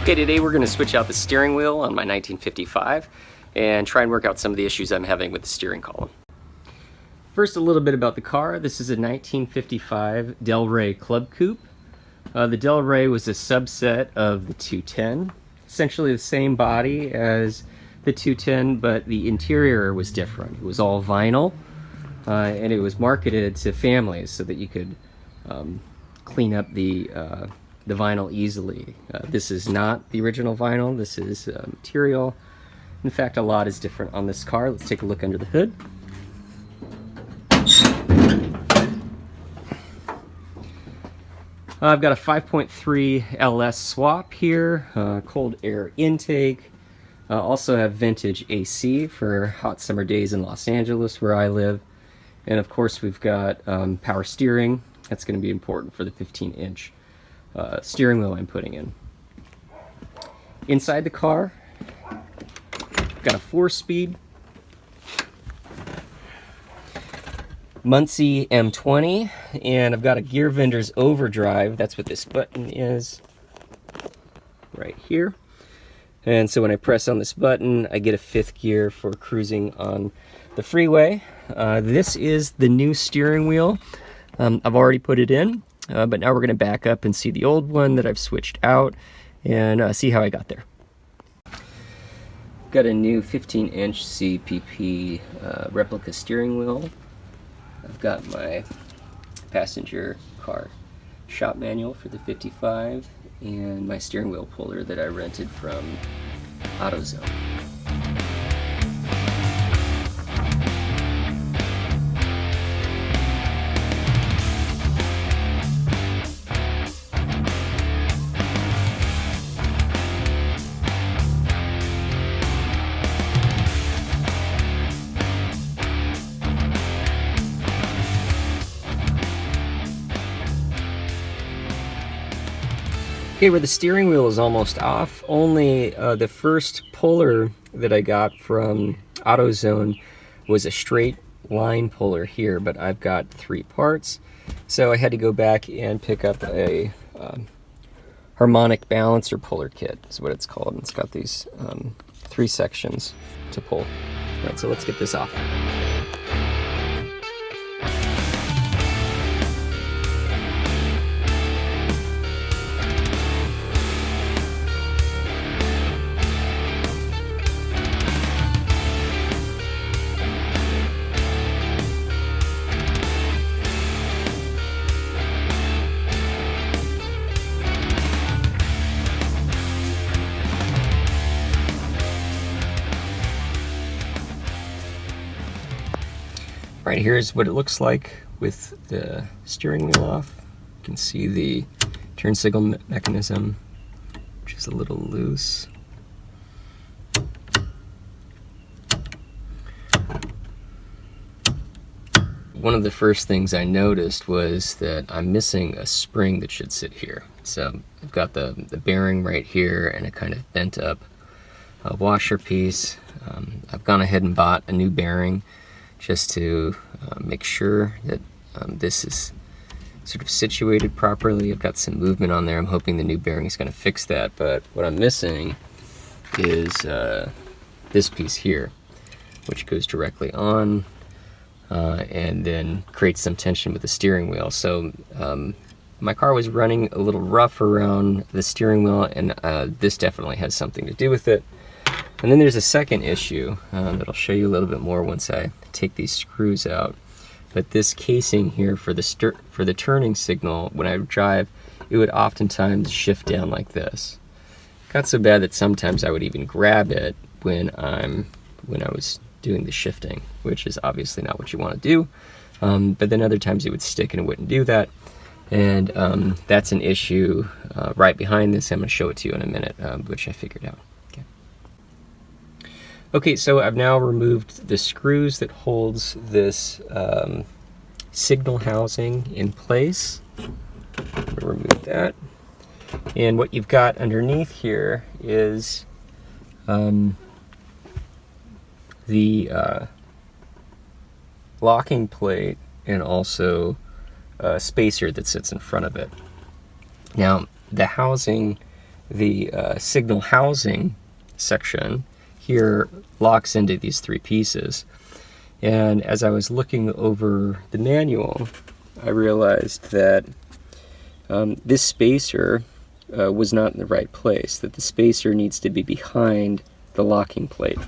Okay, today we're going to switch out the steering wheel on my 1955 and try and work out some of the issues I'm having with the steering column. First, a little bit about the car. This is a 1955 Del Rey Club Coupe. The Del Rey was a subset of the 210, essentially the same body as the 210, but the interior was different. It was all vinyl, and it was marketed to families so that you could clean up the vinyl easily. This is not the original vinyl. This is material. In fact, a lot is different on this car. Let's take a look under the hood. I've got a 5.3 LS swap here, cold air intake. Also have vintage AC for hot summer days in Los Angeles where I live. And of course we've got power steering. That's going to be important for the 15-inch steering wheel I'm putting in. Inside the car, got a 4-speed Muncie M20, and I've got a Gear Vendor's overdrive. That's what this button is right here. And so when I press on this button, I get a 5th gear for cruising on the freeway. This is the new steering wheel. I've already put it in, but now we're going to back up and see the old one that I've switched out and see how I got there. Got a new 15-inch CPP replica steering wheel. I've got my passenger car shop manual for the 55 and my steering wheel puller that I rented from AutoZone. Okay, where the steering wheel is almost off, only the first puller that I got from AutoZone was a straight line puller here, but I've got 3 parts. So I had to go back and pick up a harmonic balancer puller kit, is what it's called. It's got these 3 sections to pull. All right, so let's get this off. Right, here's what it looks like with the steering wheel off. You can see the turn signal mechanism, which is a little loose. One of the first things I noticed was that I'm missing a spring that should sit here. So I've got the bearing right here and a kind of bent up washer piece. I've gone ahead and bought a new bearing just to make sure that this is sort of situated properly. I've got some movement on there. I'm hoping the new bearing is going to fix that, but what I'm missing is this piece here, which goes directly on and then creates some tension with the steering wheel. So my car was running a little rough around the steering wheel, and this definitely has something to do with it. And then there's a second issue that I'll show you a little bit more once I take these screws out. But this casing here for the turning signal, when I drive, it would oftentimes shift down like this. Got so bad that sometimes I would even grab it when I was doing the shifting, which is obviously not what you want to do. But then other times it would stick and it wouldn't do that. And that's an issue right behind this. I'm going to show it to you in a minute, which I figured out. Okay, so I've now removed the screws that holds this signal housing in place. I'm going to remove that. And what you've got underneath here is the locking plate and also a spacer that sits in front of it. Now, the housing the signal housing section here locks into these three pieces. And as I was looking over the manual, I realized that this spacer was not in the right place, that the spacer needs to be behind the locking plate.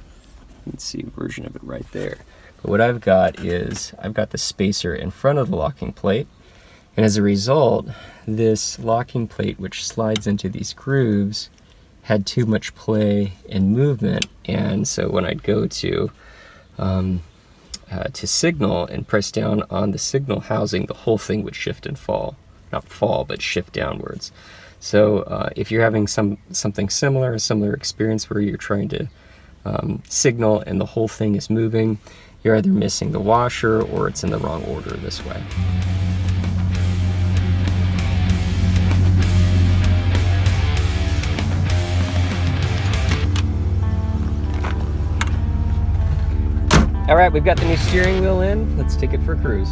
Let's see a version of it right there. But what I've got is, I've got the spacer in front of the locking plate, and as a result, this locking plate, which slides into these grooves, had too much play and movement, and so when I'd go to signal and press down on the signal housing, the whole thing would shift and fall. Not fall, but shift downwards. So if you're having something similar, a similar experience where you're trying to signal and the whole thing is moving, you're either missing the washer or it's in the wrong order this way. All right, we've got the new steering wheel in. Let's take it for a cruise.